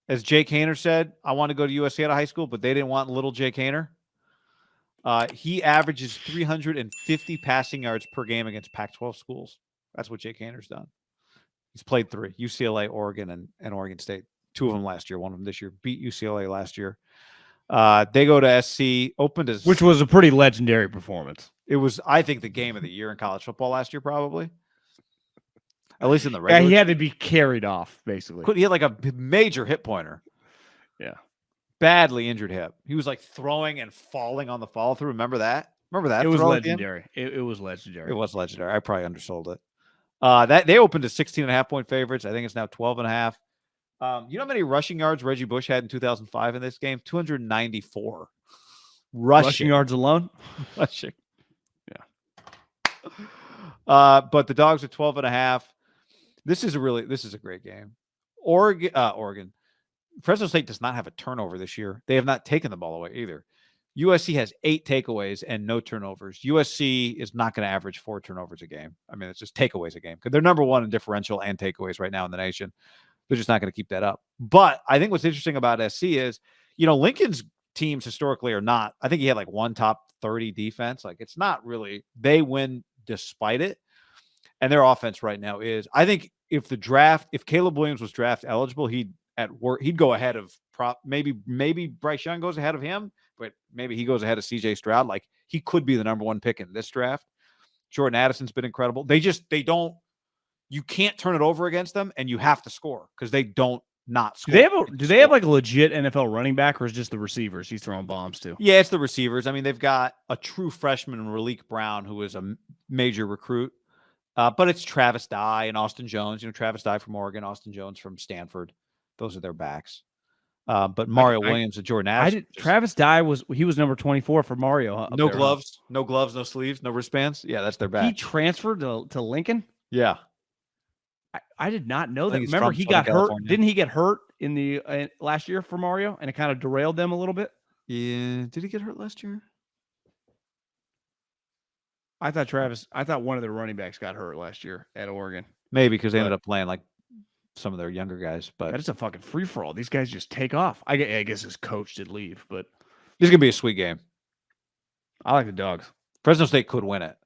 As Jake Haener said, I want to go to USC out of high school, but they didn't want little Jake Haener. He averages 350 passing yards per game against Pac-12 schools. That's what Jake Haener's done. He's played 3, UCLA, Oregon, and Oregon State. 2 of them last year, 1 of them this year. Beat UCLA last year. They go to SC, opened as... Which was a pretty legendary performance. It was, I think, the game of the year in college football last year, probably. At least in the regular. Yeah, he had to be carried off, basically. He had like a major hip pointer. Yeah. Badly injured hip. He was like throwing and falling on the follow through. Remember that? Remember that? It was legendary. It was legendary. It was legendary. I probably undersold it. That they opened to 16.5-point favorites. I think it's now 12.5. You know how many rushing yards Reggie Bush had in 2005 in this game? 294. Rushing yards alone? Rushing. Yeah. But the Dogs are 12.5. This is a great game. Oregon. Fresno State does not have a turnover this year. They have not taken the ball away either. USC has 8 takeaways and no turnovers. USC is not going to average 4 turnovers a game. I mean, it's just takeaways a game because they're number 1 in differential and takeaways right now in the nation. They're just not going to keep that up. But I think what's interesting about SC is, Lincoln's teams historically are not. I think he had like 1 top 30 defense. Like it's not really. They win despite it. And their offense right now is, I think if Caleb Williams was draft eligible, he'd go ahead of maybe Bryce Young goes ahead of him, but maybe he goes ahead of CJ Stroud. Like he could be the number 1 pick in this draft. Jordan Addison's been incredible. You can't turn it over against them, and you have to score because they don't not score. Do they have like a legit NFL running back, or is it just the receivers he's throwing bombs to? Yeah, it's the receivers. I mean, they've got a true freshman, Raleek Brown, who is a major recruit. But it's Travis Dye and Austin Jones. Travis Dye from Oregon, Austin Jones from Stanford. Those are their backs. But Mario Williams and Jordan Addison. Travis Dye was number 24 for Mario. No gloves, no sleeves, no wristbands. Yeah, that's their back. He transferred to Lincoln? Yeah. I did not know that. Remember, he got hurt. Didn't he get hurt in the last year for Mario, and it kind of derailed them a little bit? Yeah. Did he get hurt last year? I thought one of the running backs got hurt last year at Oregon. Maybe because they ended up playing like some of their younger guys. But that is a fucking free for all. These guys just take off. I guess his coach did leave, but this is gonna be a sweet game. I like the Dogs. Fresno State could win it.